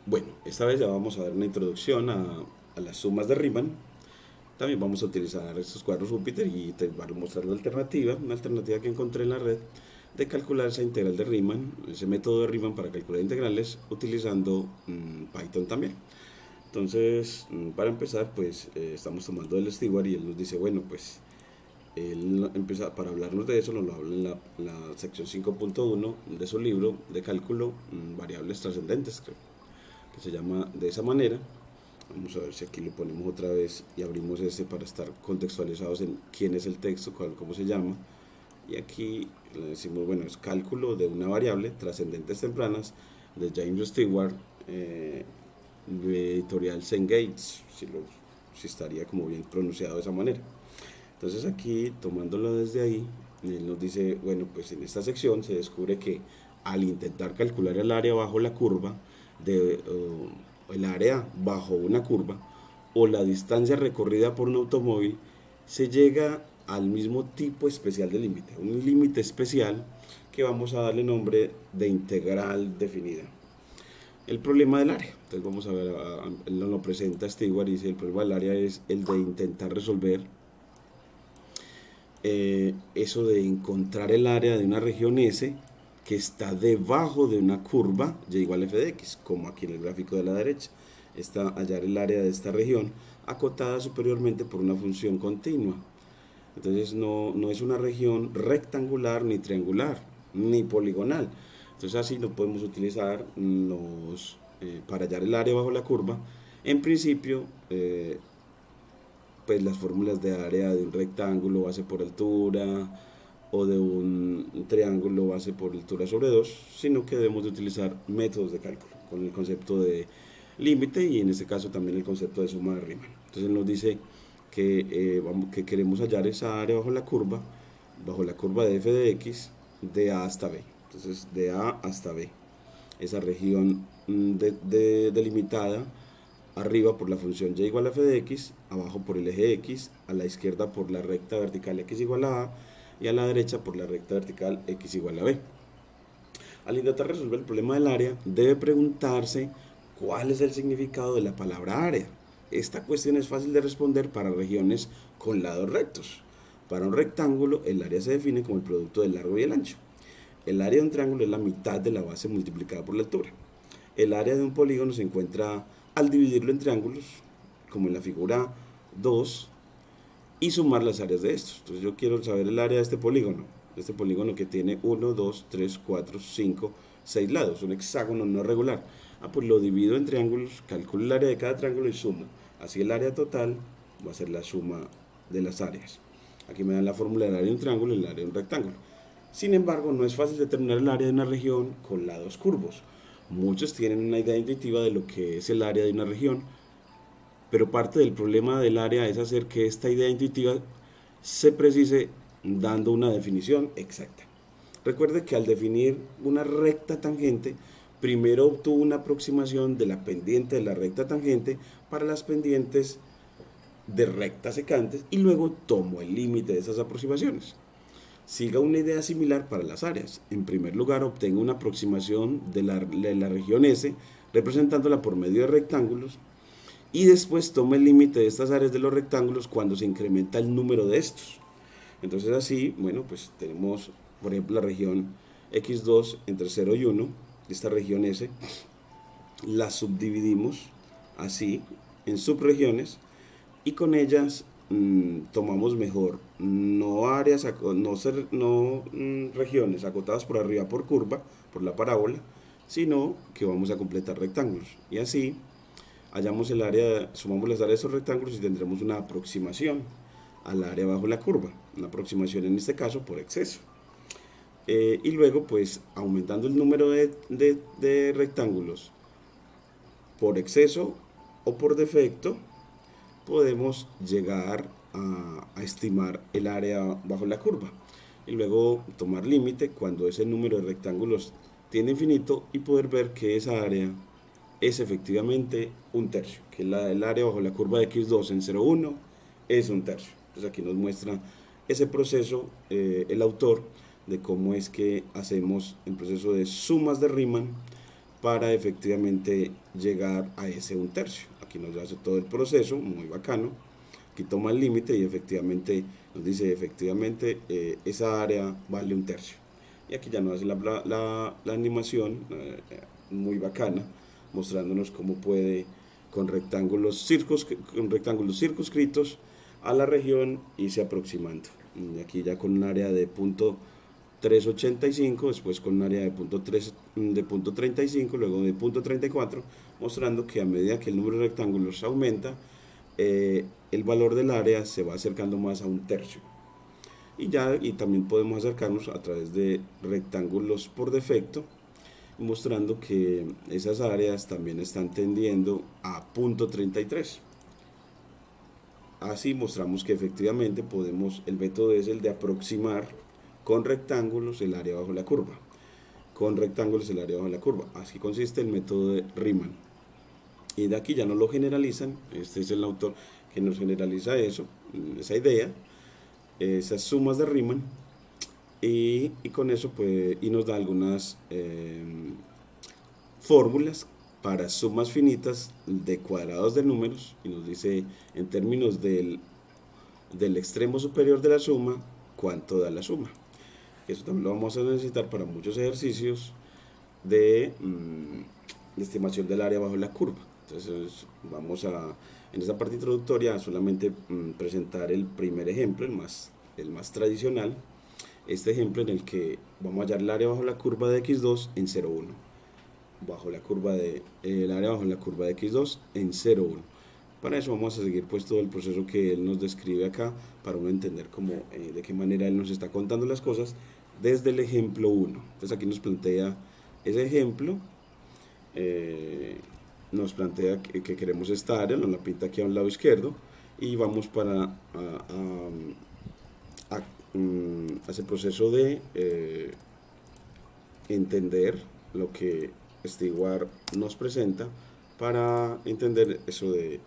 Bueno, esta vez ya vamos a dar una introducción a las sumas de Riemann. También vamos a utilizar estos cuadros Júpiter y te voy a mostrar una alternativa que encontré en la red de calcular esa integral de Riemann, ese método de Riemann para calcular integrales utilizando Python también. Entonces, para empezar, pues estamos tomando el Stewart y él nos dice, bueno, pues él empieza, para hablarnos de eso, nos lo habla en la sección 5.1 de su libro de cálculo, variables trascendentes, creo que se llama de esa manera. Vamos a ver si aquí lo ponemos otra vez y abrimos este para estar contextualizados en quién es el texto, cómo se llama. Y aquí le decimos, bueno, es cálculo de una variable, trascendentes tempranas, de James Stewart, de editorial Saint Gates, si estaría como bien pronunciado de esa manera. Entonces aquí, tomándolo desde ahí, él nos dice, bueno, pues en esta sección se descubre que al intentar calcular el área bajo la curva, el área bajo una curva, o la distancia recorrida por un automóvil, se llega al mismo tipo especial de límite, un límite especial que vamos a darle nombre de integral definida. El problema del área, entonces vamos a ver, él nos lo presenta Stewart y dice, el problema del área es el de intentar resolver eso de encontrar el área de una región S que está debajo de una curva y igual a f de x, como aquí en el gráfico de la derecha. Está hallar el área de esta región acotada superiormente por una función continua. Entonces no es una región rectangular, ni triangular, ni poligonal. Entonces así no podemos utilizar para hallar el área bajo la curva. En principio, pues las fórmulas de área de un rectángulo base por altura o de un triángulo base por altura sobre 2, sino que debemos de utilizar métodos de cálculo con el concepto de límite y en este caso también el concepto de suma de Riemann. Entonces nos dice que queremos hallar esa área bajo la curva de f de x de a hasta b. Entonces de a hasta b, esa región delimitada arriba por la función y igual a f de x, abajo por el eje x, a la izquierda por la recta vertical x igual a a y a la derecha por la recta vertical x igual a b. Al intentar resolver el problema del área, debe preguntarse cuál es el significado de la palabra área. Esta cuestión es fácil de responder para regiones con lados rectos. Para un rectángulo, el área se define como el producto del largo y el ancho. El área de un triángulo es la mitad de la base multiplicada por la altura. El área de un polígono se encuentra al dividirlo en triángulos, como en la figura 2, y sumar las áreas de estos. Entonces yo quiero saber el área de este polígono que tiene 1, 2, 3, 4, 5, 6 lados, un hexágono no regular. Pues lo divido en triángulos, calculo el área de cada triángulo y sumo. Así el área total va a ser la suma de las áreas. Aquí me dan la fórmula del área de un triángulo y el área de un rectángulo. Sin embargo, no es fácil determinar el área de una región con lados curvos. Muchos tienen una idea intuitiva de lo que es el área de una región, pero parte del problema del área es hacer que esta idea intuitiva se precise dando una definición exacta. Recuerde que al definir una recta tangente, primero obtuvo una aproximación de la pendiente de la recta tangente para las pendientes de rectas secantes y luego tomó el límite de esas aproximaciones. Siga una idea similar para las áreas. En primer lugar, obtenga una aproximación de la región S, representándola por medio de rectángulos, y después tome el límite de estas áreas de los rectángulos cuando se incrementa el número de estos. Entonces así, bueno, pues tenemos, por ejemplo, la región x2 entre 0 y 1, esta región S, la subdividimos así en subregiones y con ellas tomamos mejor no áreas, no regiones acotadas por arriba por curva, por la parábola, sino que vamos a completar rectángulos. Y así hallamos el área, sumamos las áreas de esos rectángulos y tendremos una aproximación al área bajo la curva, una aproximación en este caso por exceso. Y luego, pues, aumentando el número de rectángulos por exceso o por defecto, podemos llegar a estimar el área bajo la curva y luego tomar límite cuando ese número de rectángulos tiene infinito y poder ver que esa área es efectivamente un tercio, que el área bajo la curva de x2 en 0,1 es un tercio. Entonces aquí nos muestra ese proceso el autor de cómo es que hacemos el proceso de sumas de Riemann para efectivamente llegar a ese 1/3. Aquí nos hace todo el proceso, muy bacano. Aquí toma el límite y efectivamente nos dice, efectivamente, esa área vale 1/3. Y aquí ya nos hace la animación muy bacana, mostrándonos cómo puede con rectángulos circunscritos a la región irse aproximando. Y aquí ya con un área de punto 385, después con un área de punto 35, luego de punto 34, mostrando que a medida que el número de rectángulos aumenta, el valor del área se va acercando más a 1/3. Y también podemos acercarnos a través de rectángulos por defecto, mostrando que esas áreas también están tendiendo a punto 33. Así mostramos que efectivamente el método es el de aproximar con rectángulos el área bajo la curva. Con rectángulos el área bajo la curva. Así consiste el método de Riemann. Y de aquí ya no lo generalizan. Este es el autor que nos generaliza esa idea, esas sumas de Riemann. Y con eso pues, y nos da algunas fórmulas para sumas finitas de cuadrados de números, y nos dice en términos del extremo superior de la suma cuánto da la suma. Eso también lo vamos a necesitar para muchos ejercicios de estimación del área bajo la curva. Entonces vamos en esta parte introductoria a solamente presentar el primer ejemplo, el más tradicional. Este ejemplo en el que vamos a hallar el área bajo la curva de x2 en 0,1. El área bajo la curva de x2 en 0,1. Para eso vamos a seguir pues todo el proceso que él nos describe acá, para uno entender de qué manera él nos está contando las cosas desde el ejemplo 1. Entonces aquí nos plantea ese ejemplo, nos plantea que queremos esta área, nos la pinta aquí a un lado izquierdo, y vamos para ese proceso de entender lo que Stewart nos presenta, para entender eso de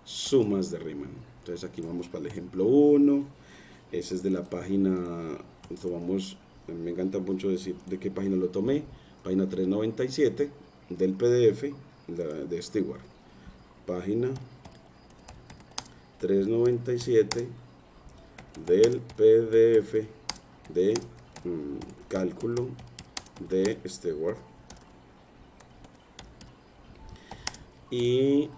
sumas de Riemann. Entonces aquí vamos para el ejemplo 1. Ese es de la página, me encanta mucho decir de qué página lo tomé, página 397 del PDF de Stewart. Página 397 del PDF de cálculo de Stewart. Y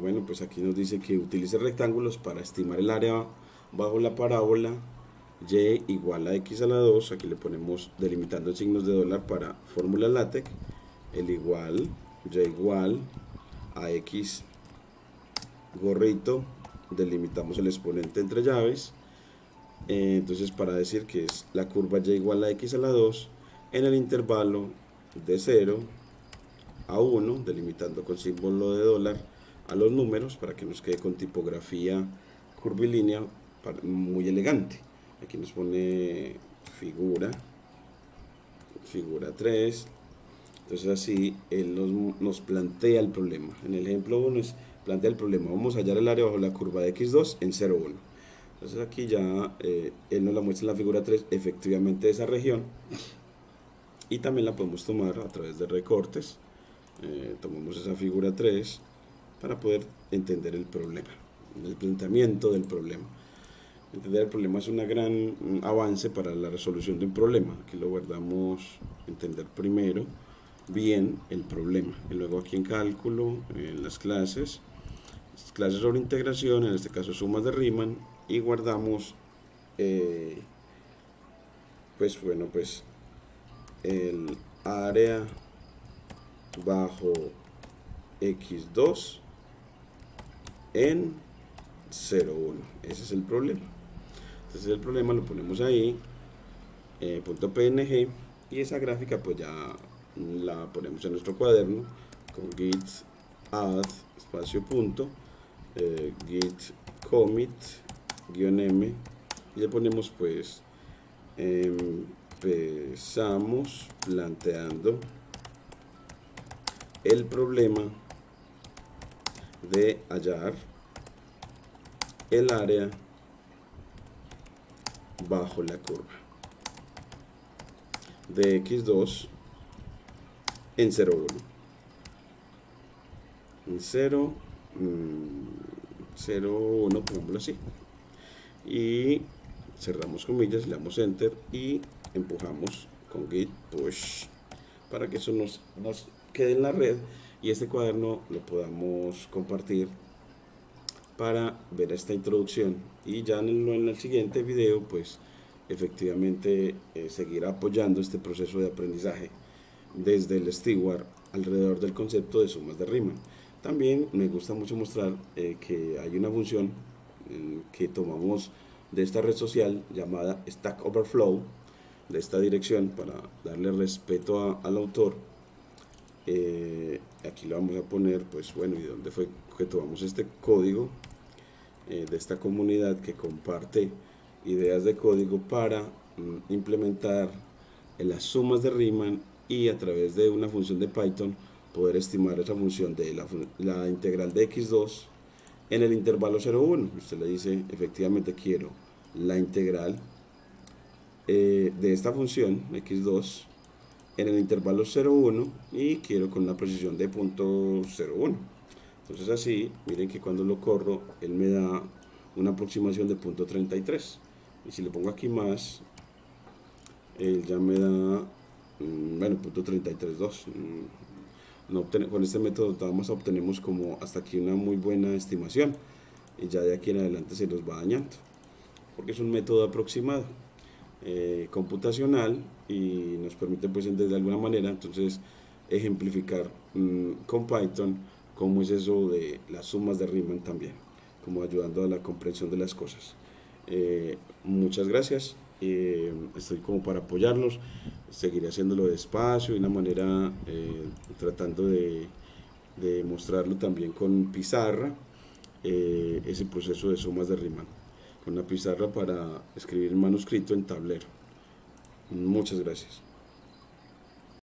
bueno, pues aquí nos dice que utilice rectángulos para estimar el área bajo la parábola y igual a x a la 2. Aquí le ponemos delimitando signos de dólar para fórmula LaTeX. El igual, y igual a x gorrito, delimitamos el exponente entre llaves. Entonces, para decir que es la curva y igual a x a la 2 en el intervalo de 0 a 1, delimitando con símbolo de dólar a los números para que nos quede con tipografía curvilínea muy elegante. Aquí nos pone figura 3. Entonces así él nos plantea el problema. En el ejemplo 1 plantea el problema: vamos a hallar el área bajo la curva de x2 en 0,1. Entonces aquí ya él nos la muestra en la figura 3, efectivamente esa región, y también la podemos tomar a través de recortes. Tomamos esa figura 3 para poder entender el problema, el planteamiento del problema. Entender el problema es un gran avance para la resolución de un problema. Aquí lo guardamos, entender primero bien el problema, y luego aquí en cálculo, en las clases sobre integración, en este caso sumas de Riemann, y guardamos pues el área bajo x2 en 0,1. Ese es el problema. Entonces el problema lo ponemos ahí, .png, y esa gráfica pues ya la ponemos en nuestro cuaderno con git add espacio punto git commit -m, y le ponemos pues empezamos planteando el problema de hallar el área bajo la curva de x2 en 0,1. 0, 0, 1, pongámoslo así, y cerramos comillas, le damos enter y empujamos con git push para que eso nos quede en la red y este cuaderno lo podamos compartir para ver esta introducción, y ya en el siguiente video pues efectivamente seguir apoyando este proceso de aprendizaje desde el steward alrededor del concepto de sumas de Riemann. También me gusta mucho mostrar que hay una función que tomamos de esta red social llamada Stack Overflow, de esta dirección, para darle respeto al autor. Aquí lo vamos a poner, pues bueno, y dónde fue que tomamos este código de esta comunidad que comparte ideas de código para implementar las sumas de Riemann y a través de una función de Python poder estimar esa función de la integral de x2 en el intervalo 0,1. Usted le dice, efectivamente quiero la integral de esta función x2 en el intervalo 0,1 y quiero con una precisión de 0.01. Entonces así, miren que cuando lo corro, él me da una aproximación de 0.33. Y si le pongo aquí más, él ya me da, bueno, 0.332. Con este método más obtenemos como hasta aquí una muy buena estimación. Y ya de aquí en adelante se los va dañando, porque es un método aproximado, computacional, y nos permite pues de alguna manera entonces ejemplificar con Python cómo es eso de las sumas de Riemann también, como ayudando a la comprensión de las cosas. Muchas gracias, estoy como para apoyarlos, seguiré haciéndolo despacio, de una manera tratando de mostrarlo también con pizarra, ese proceso de sumas de Riemann, con una pizarra para escribir el manuscrito en tablero. Muchas gracias.